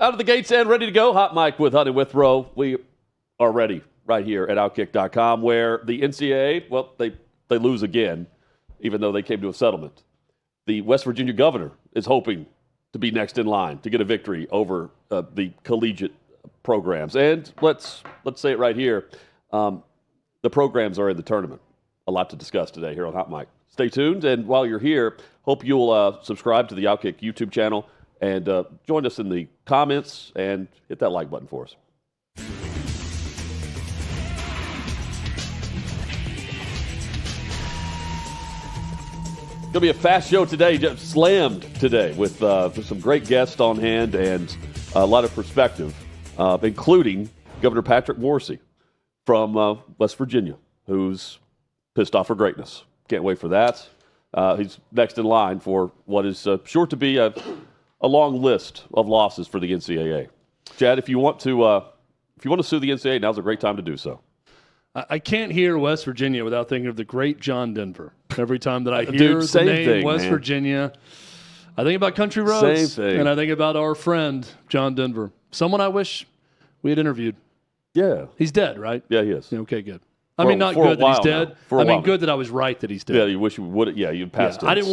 Out of the gates and ready to go. Hot Mic with Honey Withrow. We are ready right here at OutKick.com, where the NCAA, well, they lose again, even though they came to a settlement. The West Virginia governor is hoping to be next in line to get a victory over the collegiate programs. And let's say it right here. The programs are in the tournament. A lot to discuss today here on Hot Mic. Stay tuned, and while you're here, hope you'll subscribe to the OutKick YouTube channel and join us in the comments and hit that like button for us. It's going to be a fast show today, just slammed today with some great guests on hand and a lot of perspective, including Governor Patrick Morrisey from West Virginia, who's pissed off for greatness. Can't wait for that. He's next in line for what is sure to be a long list of losses for the NCAA. Chad, if you want to sue the NCAA, now's a great time to do so. I can't hear West Virginia without thinking of the great John Denver. Every time that I hear the name West Virginia, I think about Country Roads, and I think about our friend John Denver, someone I wish we had interviewed. Yeah. He's dead, right? Yeah, he is. Okay, good. I mean, not good that he's dead. I mean, good that I was right that he's dead. Yeah, you wish you would. Yeah, you'd passed it. I didn't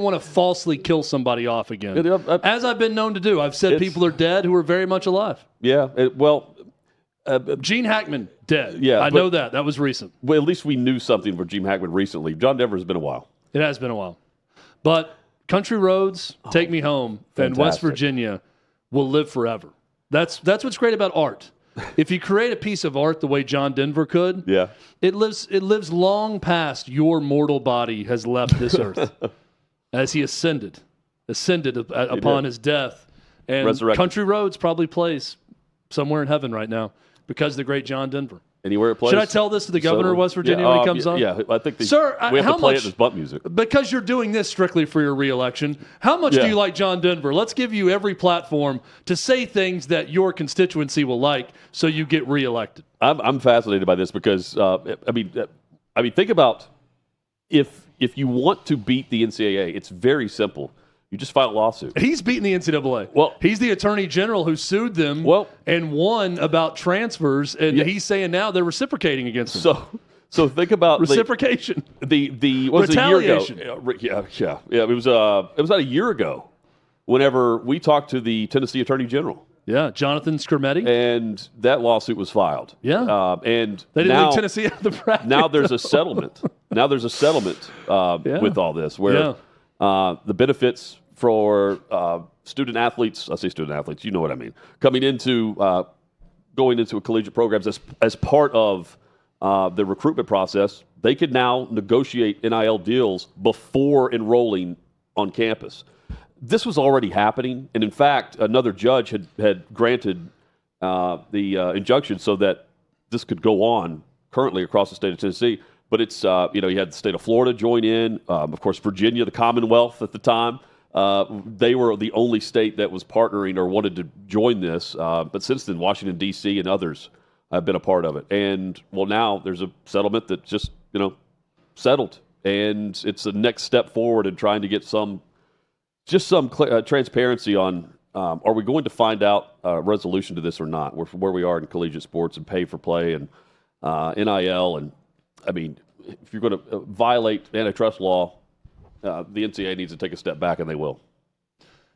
want to falsely kill somebody off again. As I've been known to do. I've said people are dead who are very much alive. Yeah, Gene Hackman, dead. Yeah, I know that. That was recent. Well, at least we knew something for Gene Hackman recently. John Denver has been a while. It has been a while. But Country Roads, Take Me Home, and West Virginia will live forever. That's what's great about art. If you create a piece of art the way John Denver could, it lives long past your mortal body has left this earth as he ascended upon his death. And Resurrected. Country Roads probably plays somewhere in heaven right now because of the great John Denver. Anywhere it plays. Should I tell this to the governor of West Virginia when he comes on? Yeah, I think Sir, we have to play it as butt music. Because you're doing this strictly for your reelection, how much do you like John Denver? Let's give you every platform to say things that your constituency will like so you get reelected. I'm fascinated by this because, I mean, think about if you want to beat the NCAA, it's very simple. You just file a lawsuit. He's beaten the NCAA. Well, he's the attorney general who sued them and won about transfers, and he's saying now they're reciprocating against him. So think about reciprocation. The what was it, a year ago? Yeah. It was about a year ago. Whenever we talked to the Tennessee Attorney General. Yeah, Jonathan Skrmetti. And that lawsuit was filed. Yeah. And they didn't leave Tennessee out of the bracket. Now there's a settlement. With all this where the benefits for student athletes, I say student athletes, you know what I mean, coming into going into a collegiate programs as part of the recruitment process, they could now negotiate NIL deals before enrolling on campus. This was already happening, and in fact, another judge had granted the injunction so that this could go on currently across the state of Tennessee. But it's you had the state of Florida join in, of course, Virginia, the Commonwealth at the time. They were the only state that was partnering or wanted to join this. But since then, Washington, D.C. and others have been a part of it. And, well, now there's a settlement that just, settled. And it's the next step forward in trying to get some transparency on are we going to find out a resolution to this or not, where we are in collegiate sports and pay for play and NIL. And, I mean, if you're going to violate antitrust law, the NCAA needs to take a step back, and they will.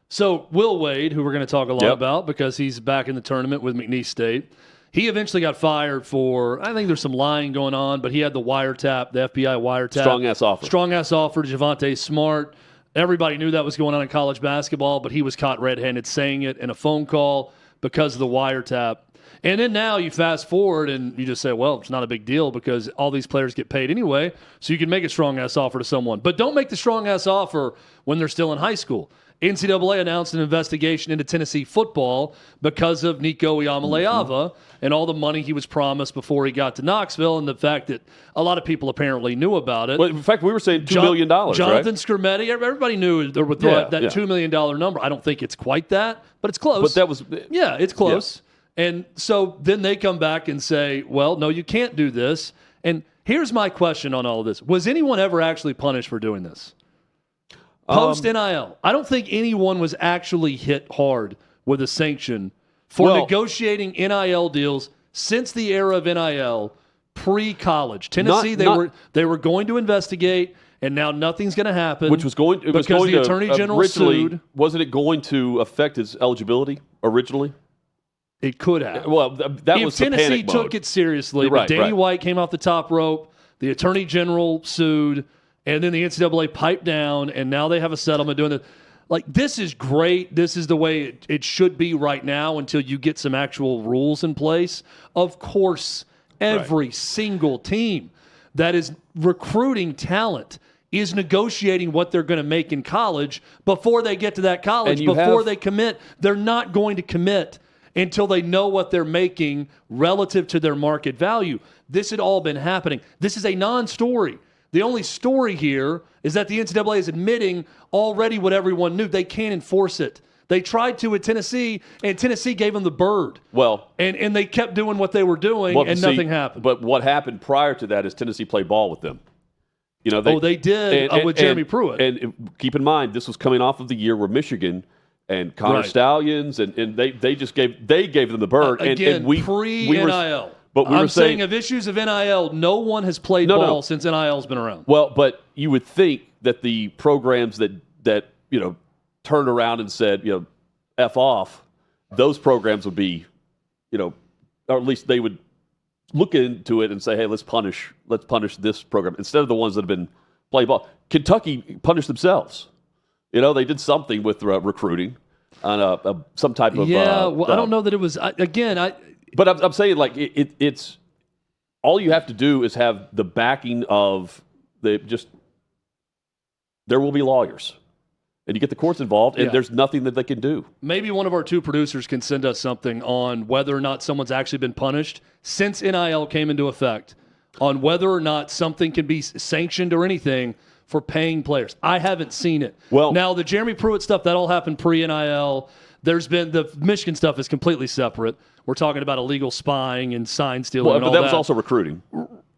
So Will Wade, who we're going to talk a lot about because he's back in the tournament with McNeese State, he eventually got fired for, I think there's some lying going on, but he had the wiretap, the FBI wiretap. Strong-ass offer to Javonte Smart. Everybody knew that was going on in college basketball, but he was caught red-handed saying it in a phone call because of the wiretap. And then now you fast forward and you just say, well, it's not a big deal because all these players get paid anyway, so you can make a strong-ass offer to someone. But don't make the strong-ass offer when they're still in high school. NCAA announced an investigation into Tennessee football because of Nico Iamaleava and all the money he was promised before he got to Knoxville and the fact that a lot of people apparently knew about it. Well, in fact, we were saying $2 million, Jonathan right? Skrmetti, everybody knew there was that $2 million number. I don't think it's quite that, but it's close. But that was... Yeah, it's close. Yeah. And so then they come back and say, well, no, you can't do this. And here's my question on all of this. Was anyone ever actually punished for doing this? Post-NIL. I don't think anyone was actually hit hard with a sanction for negotiating NIL deals since the era of NIL pre-college. Tennessee, they were going to investigate, and now nothing's going to happen. Which was going because the Attorney General sued. Wasn't it going to affect his eligibility originally? It could have. Well, that was the panic Tennessee mode. took it seriously, but Danny White came off the top rope. The Attorney General sued, and then the NCAA piped down, and now they have a settlement doing it. Like, this is great. This is the way it should be right now until you get some actual rules in place. Of course, every single team that is recruiting talent is negotiating what they're going to make in college before they get to that college, before they commit. They're not going to commit until they know what they're making relative to their market value. This had all been happening. This is a non-story. The only story here is that the NCAA is admitting already what everyone knew. They can't enforce it. They tried to at Tennessee, and Tennessee gave them the bird. Well, and they kept doing what they were doing, and nothing happened. But what happened prior to that is Tennessee played ball with them. You know, they did with Jeremy Pruitt. And keep in mind, this was coming off of the year where Michigan and Connor Stallions, and they gave them the bird. Again, and we pre-NIL. But we I'm were saying of issues of NIL, no one has played ball since NIL's been around. Well, but you would think that the programs that turned around and said, F off, those programs would be, or at least they would look into it and say, hey, let's punish this program instead of the ones that have been playing ball. Kentucky punished themselves. They did something with recruiting on some type of I don't know that it was But I'm saying, like, it's all you have to do is have the backing of there will be lawyers. And you get the courts involved, and there's nothing that they can do. Maybe one of our two producers can send us something on whether or not someone's actually been punished since NIL came into effect, on whether or not something can be sanctioned or anything for paying players. I haven't seen it. Well, now, the Jeremy Pruitt stuff, that all happened pre-NIL. There's been the Michigan stuff is completely separate. We're talking about illegal spying and sign stealing and all that. But that was also recruiting.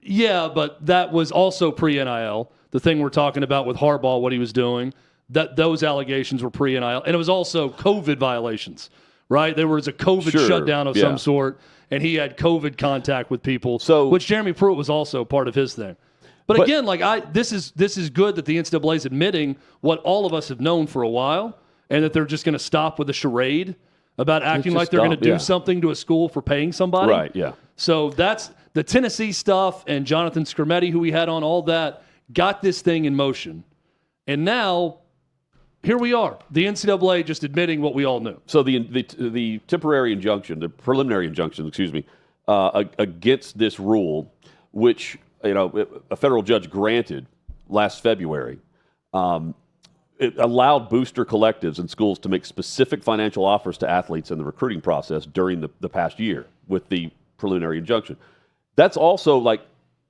Yeah, but that was also pre-NIL. The thing we're talking about with Harbaugh, what he was doing, those allegations were pre-NIL. And it was also COVID violations, right? There was a COVID shutdown of some sort, and he had COVID contact with people, which Jeremy Pruitt was also part of his thing. But again, this is good that the NCAA is admitting what all of us have known for a while, and that they're just going to stop with a charade about acting like they're going to do something to a school for paying somebody. Right, yeah. So that's the Tennessee stuff, and Jonathan Skrmetti, who we had on, all that, got this thing in motion. And now, here we are. The NCAA just admitting what we all knew. So the temporary injunction, the preliminary injunction, against this rule, which a federal judge granted last February, it allowed booster collectives and schools to make specific financial offers to athletes in the recruiting process during the past year with the preliminary injunction. That's also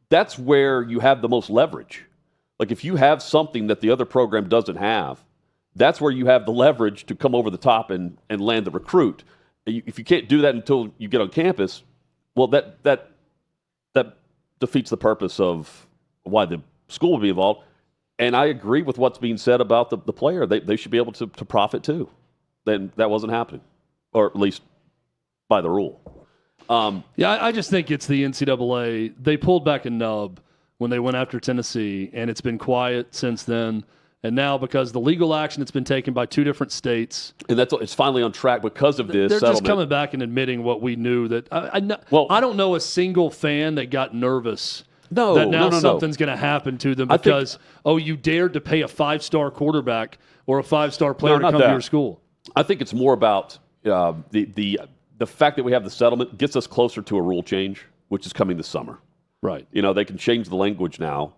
that's where you have the most leverage. Like, if you have something that the other program doesn't have, that's where you have the leverage to come over the top and land the recruit. If you can't do that until you get on campus, well, that defeats the purpose of why the school would be involved. And I agree with what's being said about the player. They should be able to profit too. Then that wasn't happening, or at least by the rule. I just think it's the NCAA. They pulled back a nub when they went after Tennessee, and it's been quiet since then. And now, because the legal action that's been taken by two different states, and it's finally on track because of this they're settlement. Just coming back and admitting what we knew. That I don't know a single fan that got nervous. Something's going to happen to them because you dared to pay a 5-star quarterback or a 5-star player to come to your school. I think it's more about the fact that we have the settlement gets us closer to a rule change, which is coming this summer. Right. They can change the language now,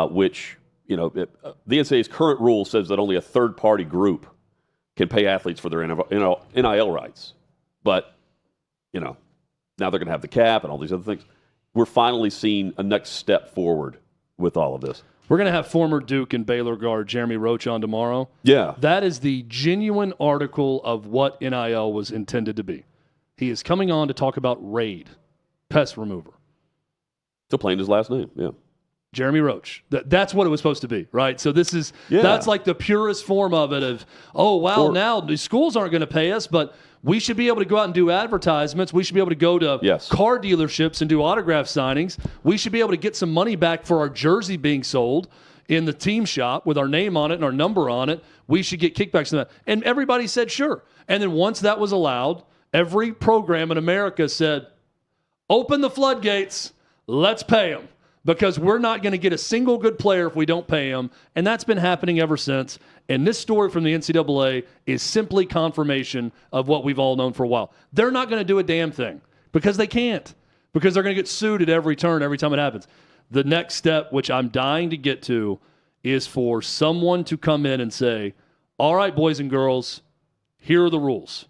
which the NCAA's current rule says that only a third-party group can pay athletes for their NIL rights. But now they're going to have the cap and all these other things. We're finally seeing a next step forward with all of this. We're going to have former Duke and Baylor guard Jeremy Roach on tomorrow. Yeah. That is the genuine article of what NIL was intended to be. He is coming on to talk about RAID, pest remover. Still playing his last name, yeah. Jeremy Roach. That's what it was supposed to be, right? So that's like the purest form of it of, oh, wow, now the schools aren't going to pay us, but we should be able to go out and do advertisements. We should be able to go to car dealerships and do autograph signings. We should be able to get some money back for our jersey being sold in the team shop with our name on it and our number on it. We should get kickbacks from that. And everybody said, sure. And then once that was allowed, every program in America said, open the floodgates, let's pay them. Because we're not going to get a single good player if we don't pay them. And that's been happening ever since. And this story from the NCAA is simply confirmation of what we've all known for a while. They're not going to do a damn thing because they can't. Because they're going to get sued at every turn every time it happens. The next step, which I'm dying to get to, is for someone to come in and say, all right, boys and girls, here are the rules.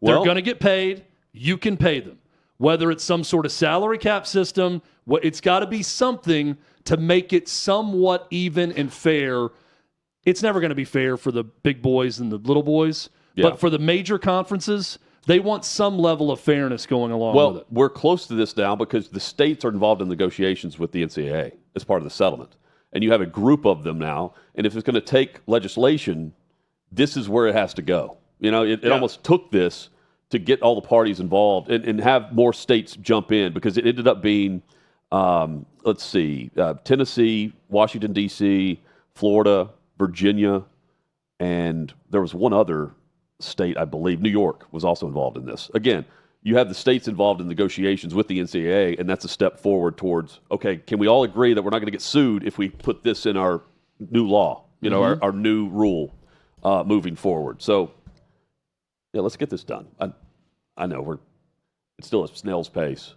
They're going to get paid. You can pay them. Whether it's some sort of salary cap system, it's got to be something to make it somewhat even and fair. It's never going to be fair for the big boys and the little boys, but for the major conferences, they want some level of fairness going along with it. We're close to this now because the states are involved in negotiations with the NCAA as part of the settlement. And you have a group of them now, and if it's going to take legislation, this is where it has to go. You know, it almost took this to get all the parties involved and have more states jump in because it ended up being, Tennessee, Washington, D.C., Florida, Virginia, and there was one other state, I believe, New York was also involved in this. Again, you have the states involved in negotiations with the NCAA, and that's a step forward towards, okay, can we all agree that we're not going to get sued if we put this in our new law, you know, our new rule moving forward. So, yeah, let's get this done. I know it's still a snail's pace,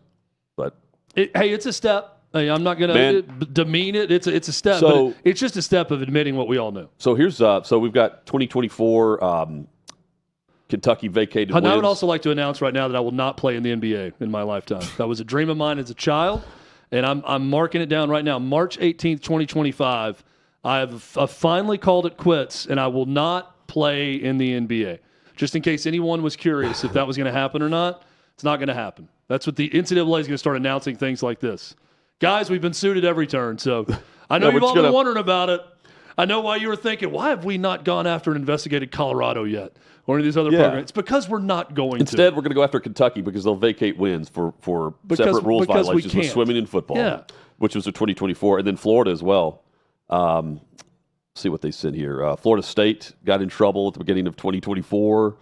but it's a step. I'm not going to demean it. It's a step. So, but it's just a step of admitting what we all knew. So here's so we've got 2024 Kentucky vacated wins. I would also like to announce right now that I will not play in the NBA in my lifetime. That was a dream of mine as a child, and I'm marking it down right now. March 18th, 2025. I've finally called it quits, and I will not play in the NBA. Just in case anyone was curious if that was going to happen or not, it's not going to happen. That's what the NCAA is going to start announcing things like this. Guys, we've been sued at every turn, so I know you've all been wondering about it. I know why you were thinking, why have we not gone after and investigated Colorado yet or any of these other programs? It's because we're not going Instead, we're going to go after Kentucky because they'll vacate wins for separate rules violations with swimming and football, which was a 2024, and then Florida as well. See what they said here. Florida State got in trouble at the beginning of 2024.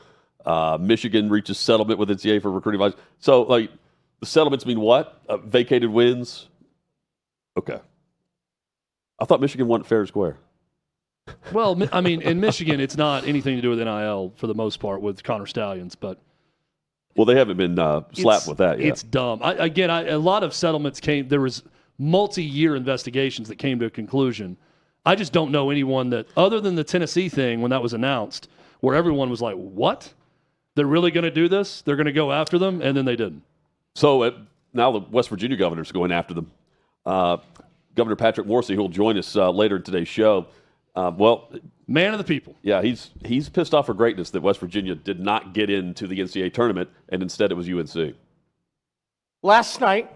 Michigan reaches settlement with NCAA for recruiting violations. So, like, the settlements mean what? Vacated wins? Okay. I thought Michigan won fair and square. Well, I mean, in Michigan, it's not anything to do with NIL for the most part with Connor Stallions, but they haven't been slapped with that yet. It's dumb. A lot of settlements there was multi-year investigations that came to a conclusion. I just don't know anyone that, other than the Tennessee thing when that was announced, where everyone was like, what? They're really going to do this? They're going to go after them? And then they didn't. So now the West Virginia governor's going after them. Governor Patrick Morrisey, who will join us later in today's show. Man of the people. Yeah, he's pissed off for greatness that West Virginia did not get into the NCAA tournament, and instead it was UNC. Last night,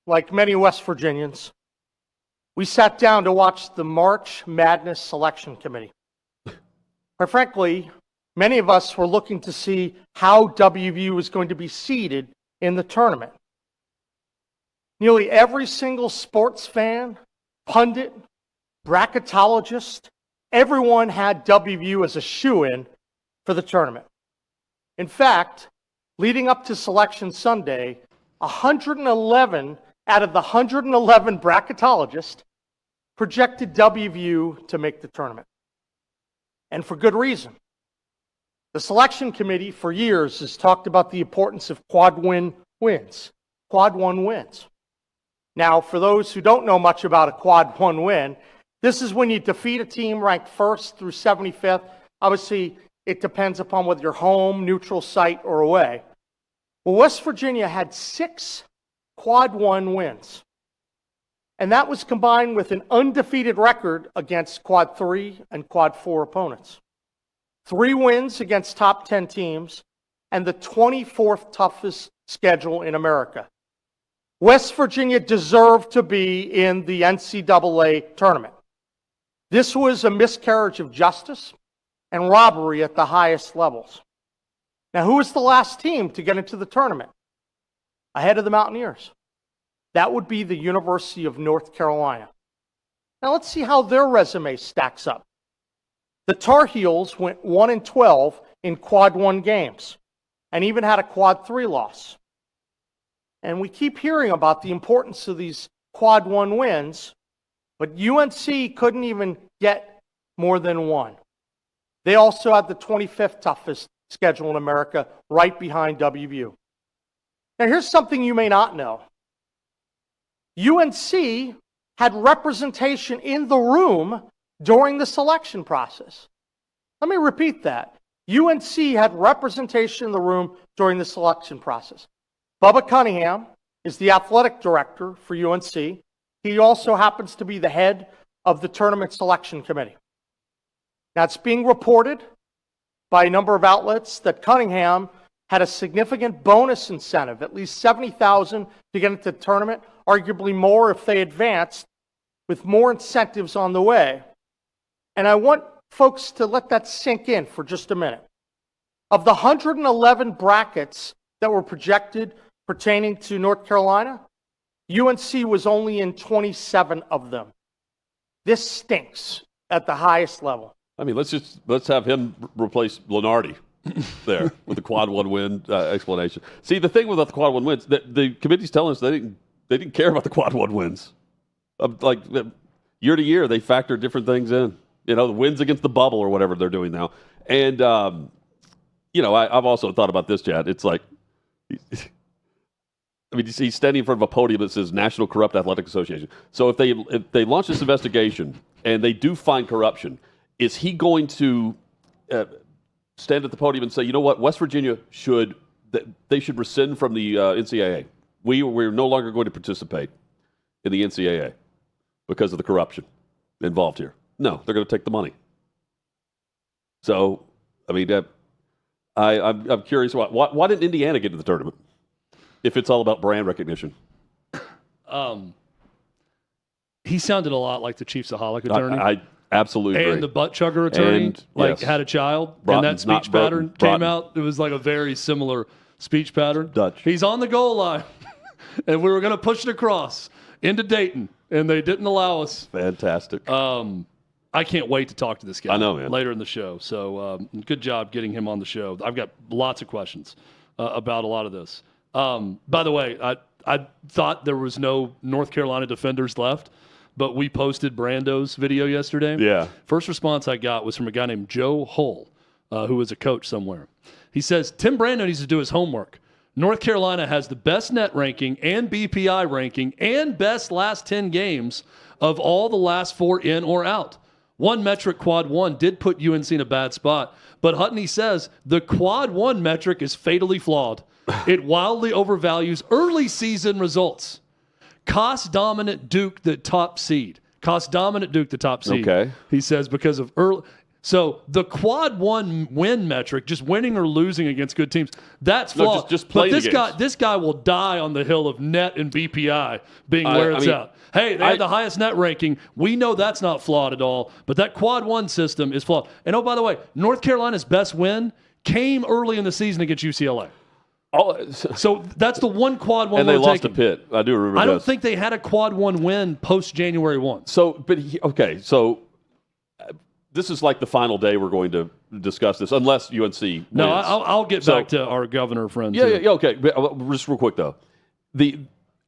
like many West Virginians, we sat down to watch the March Madness Selection Committee. Quite frankly, many of us were looking to see how WVU was going to be seeded in the tournament. Nearly every single sports fan, pundit, bracketologist, everyone had WVU as a shoo-in for the tournament. In fact, leading up to Selection Sunday, 111 out of the 111 bracketologists projected WVU to make the tournament. And for good reason. The selection committee for years has talked about the importance of quad one wins. Now, for those who don't know much about a quad one win, this is when you defeat a team ranked 1st through 75th. Obviously, it depends upon whether you're home, neutral site, or away. Well, West Virginia had 6 quad one wins. And that was combined with an undefeated record against quad 3 and quad 4 opponents. 3 wins against top 10 teams and the 24th toughest schedule in America. West Virginia deserved to be in the NCAA tournament. This was a miscarriage of justice and robbery at the highest levels. Now, who was the last team to get into the tournament? Ahead of the Mountaineers. That would be the University of North Carolina. Now, let's see how their resume stacks up. The Tar Heels went 1-12 in quad 1 games and even had a quad 3 loss. And we keep hearing about the importance of these quad 1 wins, but UNC couldn't even get more than one. They also had the 25th toughest schedule in America, right behind WVU. Now, here's something you may not know. UNC had representation in the room during the selection process. Let me repeat that. UNC had representation in the room during the selection process. Bubba Cunningham is the athletic director for UNC. He also happens to be the head of the tournament selection committee. Now, it's being reported by a number of outlets that Cunningham had a significant bonus incentive, at least $70,000 to get into the tournament, arguably more if they advanced, with more incentives on the way. And I want folks to let that sink in for just a minute. Of the 111 brackets that were projected pertaining to North Carolina, UNC was only in 27 of them. This stinks at the highest level. I mean, let's have him replace Lenardi there with the quad 1 win explanation. See, the thing with the quad 1 wins, the committee's telling us they didn't care about the quad 1 wins. Like year to year, they factor different things in. You know, the wins against the bubble or whatever they're doing now. And I've also thought about this, Chad. It's like, I mean, he's standing in front of a podium that says National Corrupt Athletic Association. So if they launch this investigation and they do find corruption, is he going to stand at the podium and say, you know what, West Virginia should rescind from the NCAA? We're no longer going to participate in the NCAA because of the corruption involved here. No, they're going to take the money. So, I mean, I'm curious why didn't Indiana get into the tournament if it's all about brand recognition? He sounded a lot like the Chief Saholic attorney. I absolutely agree. And the butt chugger attorney, had a child, and that speech pattern came out. It was like a very similar speech pattern. Dutch. He's on the goal line, and we were going to push it across into Dayton, and they didn't allow us. Fantastic. I can't wait to talk to this guy. I know, man. Later in the show. So good job getting him on the show. I've got lots of questions about a lot of this. By the way, I thought there was no North Carolina defenders left, but we posted Brando's video yesterday. Yeah. First response I got was from a guy named Joe Hull, who is a coach somewhere. He says, Tim Brando needs to do his homework. North Carolina has the best net ranking and BPI ranking and best last 10 games of all the last 4 in or out. One metric, quad 1, did put UNC in a bad spot, but Hutney says the quad 1 metric is fatally flawed. It wildly overvalues early season results. Cost-dominant Duke the top seed. Okay. He says because of early. So the quad 1 win metric, just winning or losing against good teams, that's flawed. Just play but the games. this guy will die on the hill of net and BPI being where it's at. Hey, they have the highest net ranking. We know that's not flawed at all, but that quad 1 system is flawed. And oh, by the way, North Carolina's best win came early in the season against UCLA. So that's the one quad 1 and they lost to Pitt. I do remember. I don't think they had a quad 1 win post January 1. So, so this is like the final day we're going to discuss this, unless UNC wins. No, I'll get back to our governor friend. Yeah, okay. Just real quick though,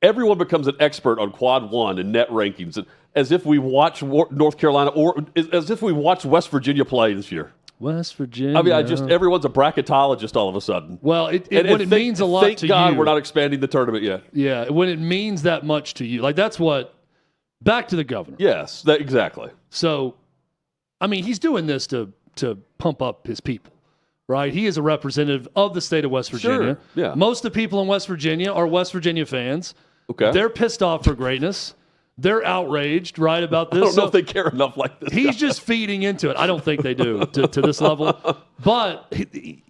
everyone becomes an expert on quad 1 and net rankings, as if we watch North Carolina or as if we watched West Virginia play this year. West Virginia. I mean, everyone's a bracketologist all of a sudden. Well, it means a lot to you. Thank God we're not expanding the tournament yet. Yeah, when it means that much to you. Like, that's what, back to the governor. Yes, exactly. So, I mean, he's doing this to pump up his people, right? He is a representative of the state of West Virginia. Sure, yeah. Most of the people in West Virginia are West Virginia fans. Okay. They're pissed off for greatness. They're outraged, right, about this. I don't know if they care enough like this. He's just feeding into it. I don't think they do to this level. But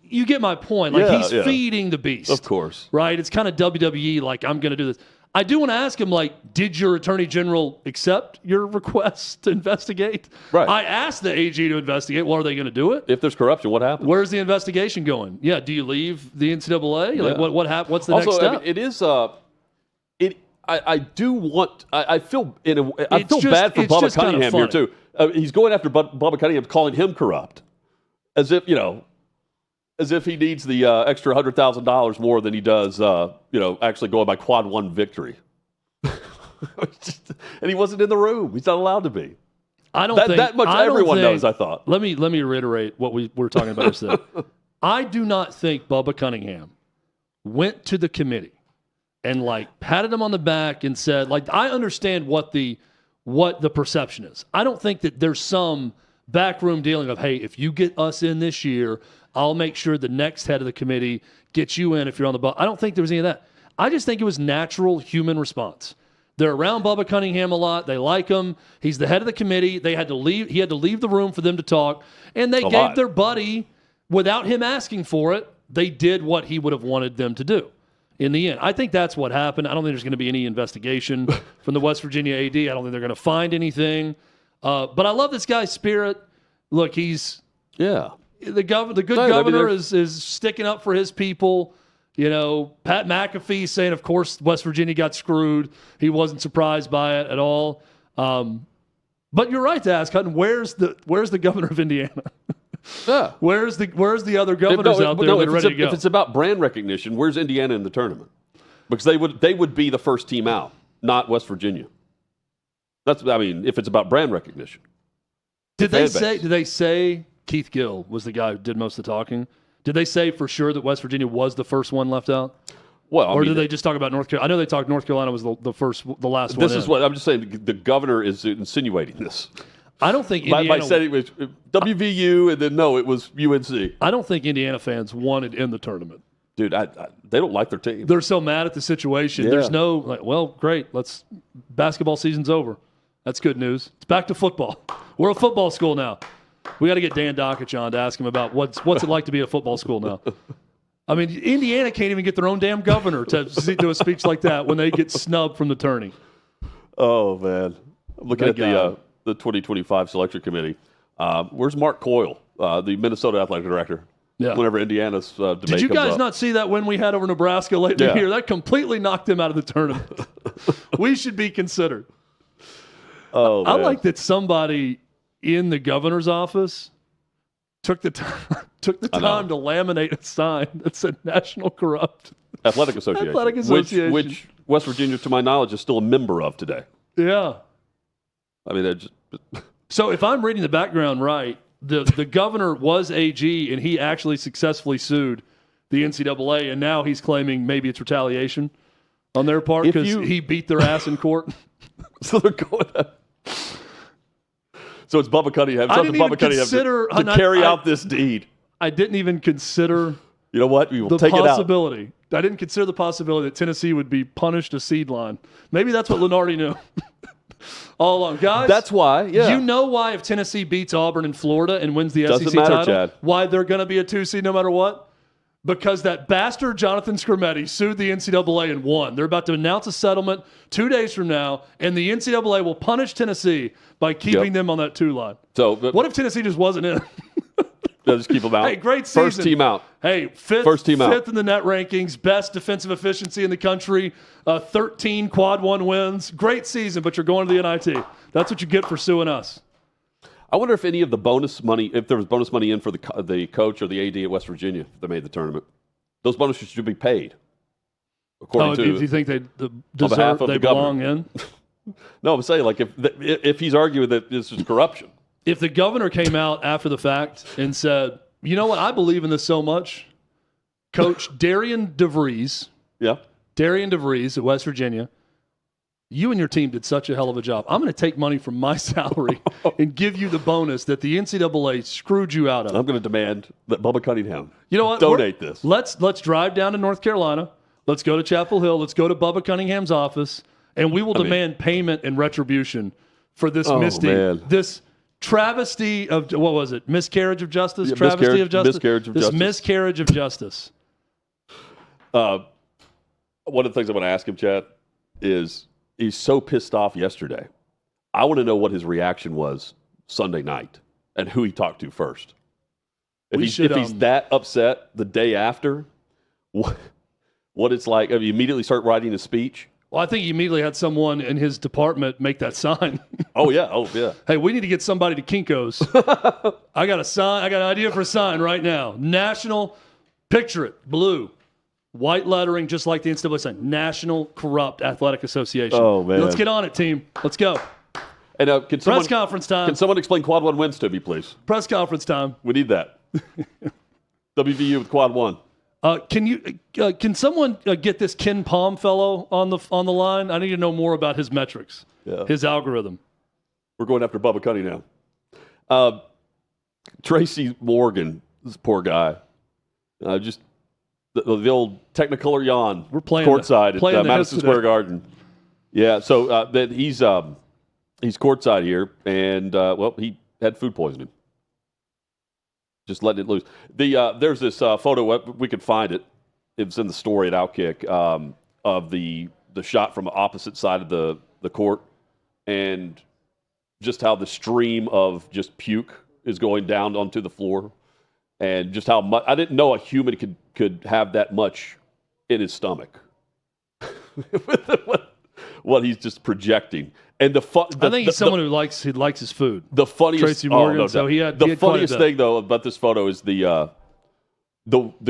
you get my point. Like, he's feeding the beast. Of course. Right? It's kind of WWE, like, I'm going to do this. I do want to ask him, like, did your attorney general accept your request to investigate? Right. I asked the AG to investigate. Well, are they going to do it? If there's corruption, what happens? Where's the investigation going? Yeah, do you leave the NCAA? Like, Yeah. what's the Also, next step? I mean, it is. I do want. I feel bad for it's Bubba just kinda Cunningham here funny. too. He's going after Bubba Cunningham, calling him corrupt, as if as if he needs the extra $100,000 more than he does. Actually going by quad one victory. And he wasn't in the room. He's not allowed to be. I don't think that much. Everyone knows. I thought. Let me reiterate what we were talking about yesterday. I do not think Bubba Cunningham went to the committee and like patted him on the back and said, like, I understand what the perception is. I don't think that there's some backroom dealing of, hey, if you get us in this year, I'll make sure the next head of the committee gets you in if you're on the bus. I don't think there was any of that. I just think it was natural human response. They're around Bubba Cunningham a lot. They like him. He's the head of the committee. He had to leave the room for them to talk. And they gave their buddy, without him asking for it, they did what he would have wanted them to do in the end. I think that's what happened. I don't think there's going to be any investigation from the West Virginia AD. I don't think they're going to find anything. But I love this guy's spirit. Look, he's the good governor is sticking up for his people. Pat McAfee saying, of course, West Virginia got screwed. He wasn't surprised by it at all. But you're right to ask, Hutton, where's the governor of Indiana? Yeah. Where's the other governors out there that are ready to go? If it's about brand recognition, where's Indiana in the tournament? Because they would be the first team out, not West Virginia. If it's about brand recognition. Did they say Keith Gill was the guy who did most of the talking? Did they say for sure that West Virginia was the first one left out? Well, did they just talk about North Carolina? I know they talked North Carolina was the last one. This is what I'm just saying. The governor is insinuating this. I don't think Indiana... By saying it was WVU, and then no, it was UNC. I don't think Indiana fans wanted in the tournament. Dude, they don't like their team. They're so mad at the situation. Yeah. There's no, great, basketball season's over. That's good news. It's back to football. We're a football school now. We got to get Dan Dockich on to ask him about what's it like to be a football school now. Indiana can't even get their own damn governor to do a speech like that when they get snubbed from the tourney. Oh, man. I'm looking at the 2025 selection committee. Where's Mark Coyle, the Minnesota athletic director? Yeah. Whenever Indiana's debate Did you guys up. not see that win we had over Nebraska lately here? That completely knocked them out of the tournament. We should be considered. Oh, man. I like that somebody in the governor's office took the time to laminate a sign that said National Corrupt Athletic Association. Which West Virginia, to my knowledge, is still a member of today. Yeah. Just... So if I'm reading the background right, the governor was AG, and he actually successfully sued the NCAA, and now he's claiming maybe it's retaliation on their part because he beat their ass in court. So they're going to... So it's Bubba Cunningham. I didn't even consider to carry out this deed. I didn't even consider. You know what? We will take possibility. It out. I didn't consider the possibility that Tennessee would be punished a seed line. Maybe that's what Lenardi knew all along, guys. That's why. Yeah. You know why if Tennessee beats Auburn in Florida and wins the Doesn't SEC matter, title, Chad. why they're going to be a 2 seed no matter what? Because that bastard Jonathan Skrmetti sued the NCAA and won. They're about to announce a settlement 2 days from now, and the NCAA will punish Tennessee by keeping them on that 2 line. So, what if Tennessee just wasn't in? They'll just keep them out. Hey, great season. First team out. Hey, fifth in the net rankings, best defensive efficiency in the country, 13 quad one wins. Great season, but you're going to the NIT. That's what you get for suing us. I wonder if any of the bonus money, if there was bonus money in for the coach or the AD at West Virginia, if they made the tournament, those bonuses should be paid. According to, do you think they belong in? No, I'm saying if he's arguing that this is corruption. If the governor came out after the fact and said, you know what, I believe in this so much, Coach Darian DeVries at West Virginia, you and your team did such a hell of a job. I'm going to take money from my salary and give you the bonus that the NCAA screwed you out of. I'm going to demand that Bubba Cunningham donate this. Let's drive down to North Carolina. Let's go to Chapel Hill. Let's go to Bubba Cunningham's office, and we will demand payment and retribution for this this travesty of, what was it? Miscarriage of justice? Yeah, travesty of justice? Miscarriage of justice. Miscarriage of justice. One of the things I want to ask him, Chad, is he's so pissed off yesterday. I want to know what his reaction was Sunday night and who he talked to first. If he's that upset the day after, what it's like. I mean, you immediately start writing a speech. Well, I think he immediately had someone in his department make that sign. Oh, yeah. Hey, we need to get somebody to Kinko's. I got a sign. I got an idea for a sign right now. National, picture it, blue, white lettering, just like the NCAA sign. National Corrupt Athletic Association. Oh, man. Let's get on it, team. Let's go. And Press conference time. Can someone explain Quad 1 wins to me, please? Press conference time. We need that. WVU with Quad 1. Can someone get this Ken Palm fellow on the line? I need to know more about his metrics, his algorithm. We're going after Bubba Cunny now. Tracy Morgan, this poor guy, just the old Technicolor yawn. We're playing courtside at Madison Square Garden. Yeah, so that he's courtside here, and he had food poisoning. Just letting it loose. There's this photo, we could find it. It's in the story at OutKick of the shot from the opposite side of the court, and just how the stream of just puke is going down onto the floor, and just how much. I didn't know a human could have that much in his stomach. What he's just projecting. And I think he's someone who likes his food. The funniest Tracy Morgan. No, so he had funniest thing though about this photo is the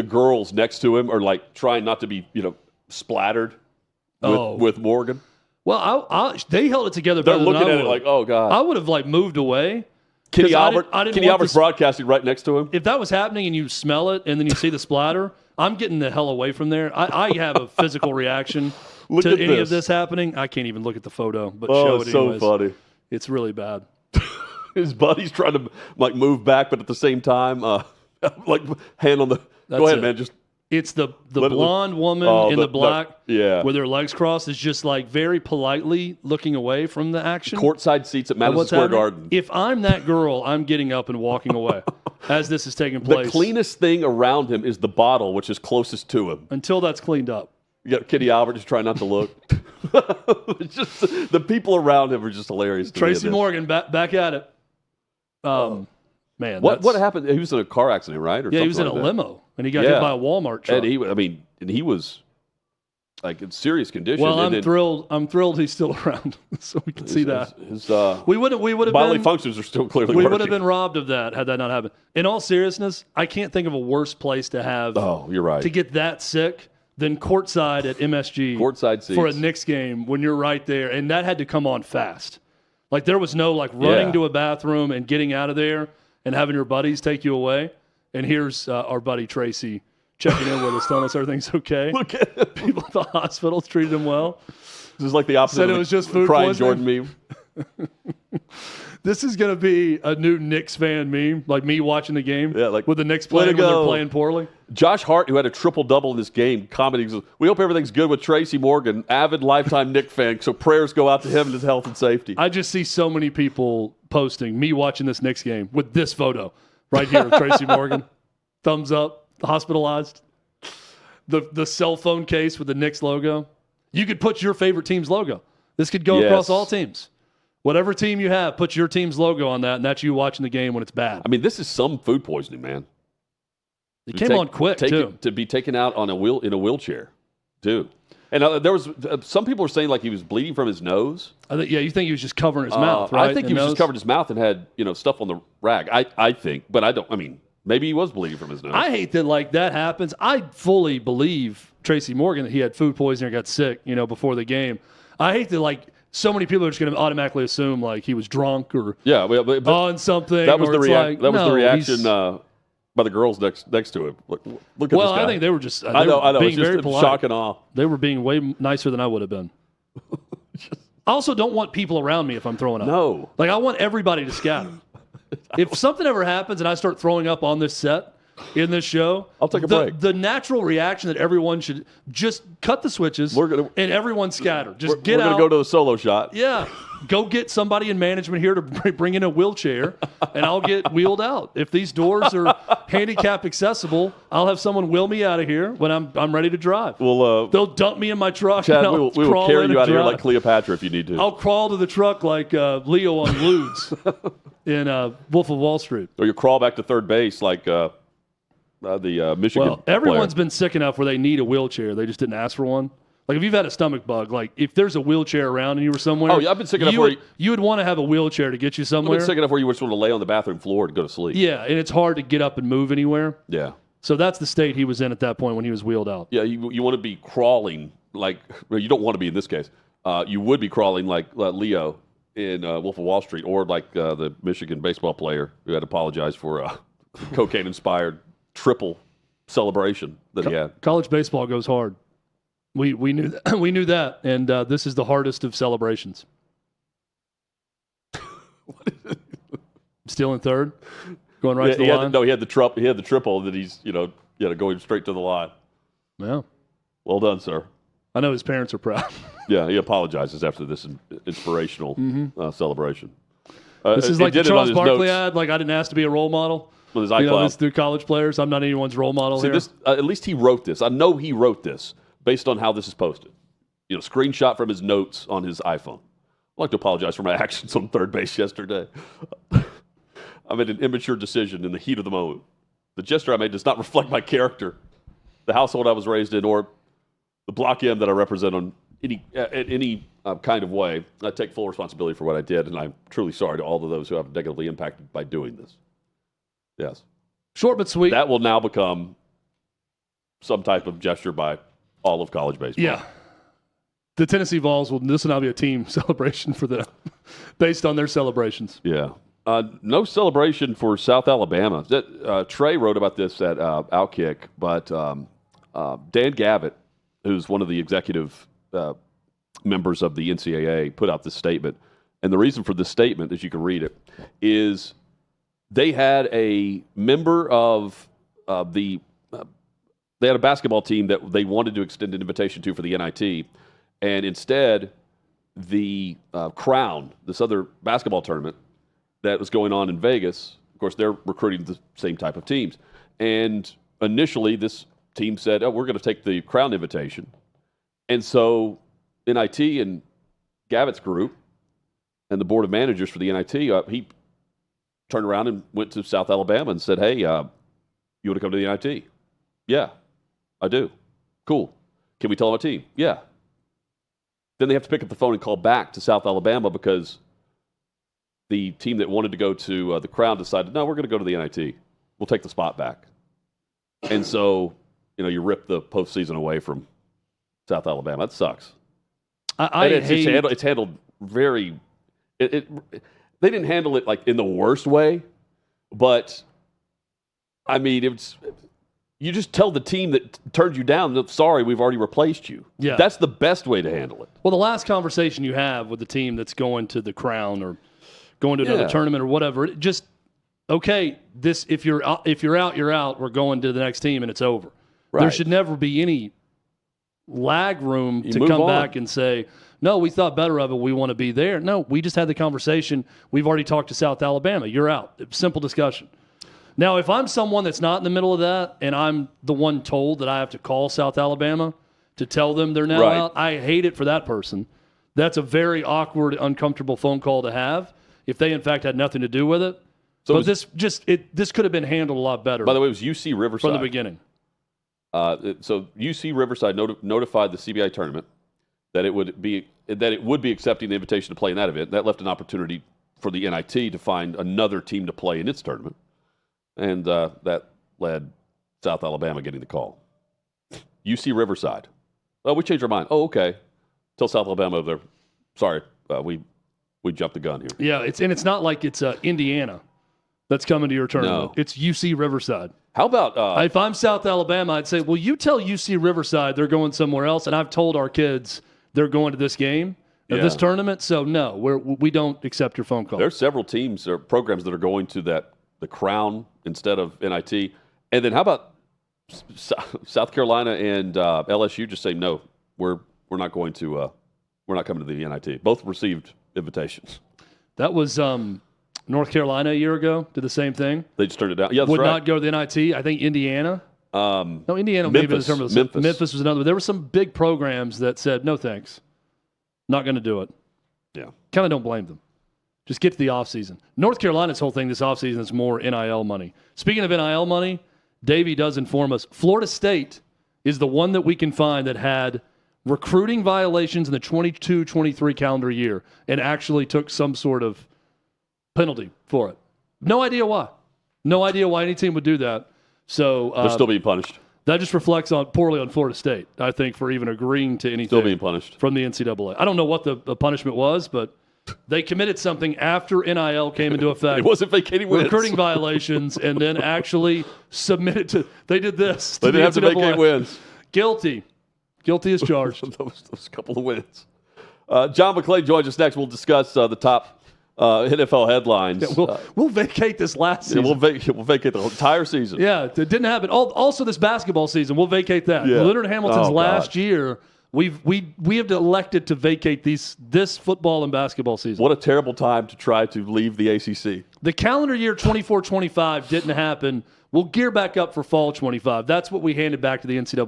girls next to him are like trying not to be splattered with Morgan. Well, they held it together. They're better looking than I at it like, oh god. I would have moved away. Kenny Albert's broadcasting right next to him. If that was happening and you smell it and then you see the splatter, I'm getting the hell away from there. I have a physical reaction. To any of this happening, I can't even look at the photo, but show it anyways. So funny. It's really bad. His buddy's trying to move back, but at the same time, hand on the. Go ahead, man. Just it's the blonde woman in the black, with her legs crossed, is just very politely looking away from the action. Courtside seats at Madison Square Garden. If I'm that girl, I'm getting up and walking away as this is taking place. The cleanest thing around him is the bottle, which is closest to him. Until that's cleaned up. You got Kenny Albert just trying not to look. Just the people around him are just hilarious. Tracy Morgan back at it. Man, what happened? He was in a car accident, right? Or he was in a limo and he got hit by a Walmart truck. And he was in serious condition. Well, I'm thrilled he's still around, so we can see that. We would have bodily functions are still clearly. We would have been robbed of that had that not happened. In all seriousness, I can't think of a worse place to have. Oh, you're right. To get that sick than courtside at MSG courtside seats. For a Knicks game when you're right there, and that had to come on fast. There was no running to a bathroom and getting out of there and having your buddies take you away. And here's our buddy Tracy checking in with us, telling us everything's okay. Look at him. People at the hospital treated him well. This is like the opposite. Said of it was just food crying poisoning. Jordan meme. This is going to be a new Knicks fan meme, like me watching the game with the Knicks playing when they're playing poorly. Josh Hart, who had a triple-double in this game, commenting, we hope everything's good with Tracy Morgan, avid lifetime Knicks fan, so prayers go out to him and his health and safety. I just see so many people posting me watching this Knicks game with this photo right here of Tracy Morgan. Thumbs up, hospitalized. The cell phone case with the Knicks logo. You could put your favorite team's logo. This could go across all teams. Whatever team you have, put your team's logo on that, and that's you watching the game when it's bad. This is some food poisoning, man. It came on quick, too. To be taken out in a wheelchair, too. And there was some people were saying he was bleeding from his nose. You think he was just covering his mouth, right? I think he was just covering his mouth and had stuff on the rag. I think, but I don't. Maybe he was bleeding from his nose. I hate that that happens. I fully believe Tracy Morgan that he had food poisoning or got sick, before the game. I hate that so many people are just going to automatically assume he was drunk or on something. That was the reaction by the girls next to him. Look at this guy. I think they were just I know being very polite. Shock and awe. They were being way nicer than I would have been. I also don't want people around me if I'm throwing up. No. I want everybody to scatter. If something ever happens and I start throwing up on this set, in this show. I'll take a break. The natural reaction that everyone should just cut the switches and everyone scatter. Just get out. We're going to go to the solo shot. Yeah. Go get somebody in management here to bring in a wheelchair, and I'll get wheeled out. If these doors are handicap accessible, I'll have someone wheel me out of here when I'm ready to drive. They'll dump me in my truck. Chad, and we will carry you out of here like Cleopatra if you need to. I'll crawl to the truck like Leo on Ludes in Wolf of Wall Street. Or you crawl back to third base like the Michigan Well, everyone's player. been sick enough where they need a wheelchair. They just didn't ask for one. Like if you've had a stomach bug, like if there's a wheelchair around and you were somewhere, Oh, yeah, I've been sick enough where you would want to have a wheelchair to get you I've somewhere. been sick enough where you would sort of lay on the bathroom floor to go to sleep. Yeah, and it's hard to get up and move anywhere. Yeah. So that's the state he was in at that point when he was wheeled out. Yeah, you want to be crawling like well, you don't want to be in this case. You would be crawling like Leo in Wolf of Wall Street, or like the Michigan baseball player who had to apologize for a cocaine-inspired triple celebration that he had. College baseball goes hard. We knew that. We knew that, and this is the hardest of celebrations. Still in third, going right to the line. He had the triple that he's going straight to the line. Yeah, well done, sir. I know his parents are proud. Yeah, he apologizes after this inspirational celebration. This is like the Charles Barkley ad. Like I didn't ask to be a role model. With his iCloud. This through college players. I'm not anyone's role model here. At least he wrote this. I know he wrote this based on how this is posted. Screenshot from his notes on his iPhone. I'd like to apologize for my actions on third base yesterday. I made an immature decision in the heat of the moment. The gesture I made does not reflect my character, the household I was raised in, or the Block M that I represent in any kind of way. I take full responsibility for what I did, and I'm truly sorry to all of those who have negatively impacted by doing this. Yes. Short but sweet. That will now become some type of gesture by all of college baseball. Yeah. The Tennessee Vols this will now be a team celebration for them based on their celebrations. Yeah. No celebration for South Alabama. Trey wrote about this at OutKick, but Dan Gavitt, who's one of the executive members of the NCAA, put out this statement. And the reason for this statement, as you can read it, is they had a member of they had a basketball team that they wanted to extend an invitation to for the NIT, and instead the Crown, this other basketball tournament that was going on in Vegas, of course they're recruiting the same type of teams, and initially this team said, oh, we're going to take the Crown invitation, and so NIT and Gavitt's group and the board of managers for the NIT, he turned around and went to South Alabama and said, hey, you want to come to the NIT? Yeah, I do. Cool. Can we tell our team? Yeah. Then they have to pick up the phone and call back to South Alabama because the team that wanted to go to the Crown decided, no, we're going to go to the NIT. We'll take the spot back. And so, you rip the postseason away from South Alabama. That sucks. It's handled very... They didn't handle it like in the worst way, but I mean, you just tell the team that turned you down, sorry, we've already replaced you. Yeah. That's the best way to handle it. Well, the last conversation you have with the team that's going to the Crown or going to another tournament or whatever, just okay, if you're out, you're out. We're going to the next team and it's over. Right. There should never be any lag room to come back and say, no, we thought better of it. We want to be there. No, we just had the conversation. We've already talked to South Alabama. You're out. Simple discussion. Now, if I'm someone that's not in the middle of that and I'm the one told that I have to call South Alabama to tell them they're now out, I hate it for that person. That's a very awkward, uncomfortable phone call to have if they, in fact, had nothing to do with it. So but this could have been handled a lot better. By the way, it was UC Riverside. From the beginning. So UC Riverside notified the CBI tournament that it would be accepting the invitation to play in that event. That left an opportunity for the NIT to find another team to play in its tournament, and that led South Alabama getting the call. UC Riverside. Oh, we changed our mind. Oh, okay. Tell South Alabama they're sorry. We jumped the gun here. Yeah, it's not like it's Indiana that's coming to your tournament. No. It's UC Riverside. How about if I'm South Alabama, I'd say, well, you tell UC Riverside they're going somewhere else, and I've told our kids they're going to this game, this tournament. So no, we don't accept your phone call. There's several teams or programs that are going to the Crown instead of NIT, And then how about South Carolina and LSU just say no, we're not going to we're not coming to the NIT. Both received invitations. That was North Carolina a year ago. Did the same thing. They just turned it down. Yeah, that's Would right. not go to the NIT. I think Indiana. No, Indiana. Memphis. Maybe Memphis was another. There were some big programs that said no thanks, not going to do it. Yeah, kind of don't blame them. Just get to the offseason. North Carolina's whole thing this offseason is more NIL money. Speaking of NIL money, Davey does inform us Florida State is the one that we can find that had recruiting violations in the 22-23 calendar year and actually took some sort of penalty for it. No idea why. No idea why any team would do that. So they're still being punished. That just reflects poorly on Florida State, I think, for even agreeing to anything. Still being punished from the NCAA. I don't know what the punishment was, but they committed something after NIL came into effect. It wasn't vacating wins. Recruiting violations, and then actually submitted to. They did this. They didn't have to vacate wins. Guilty as charged. those couple of wins. John McClain joins us next. We'll discuss the top NFL headlines. Yeah, we'll vacate this last season. Yeah, we'll vacate the entire season. Yeah, it didn't happen. Also, this basketball season, we'll vacate that. Yeah. Leonard Hamilton's last year, we have elected to vacate this football and basketball season. What a terrible time to try to leave the ACC. The calendar year 24-25 didn't happen. We'll gear back up for fall 25. That's what we handed back to the NCAA.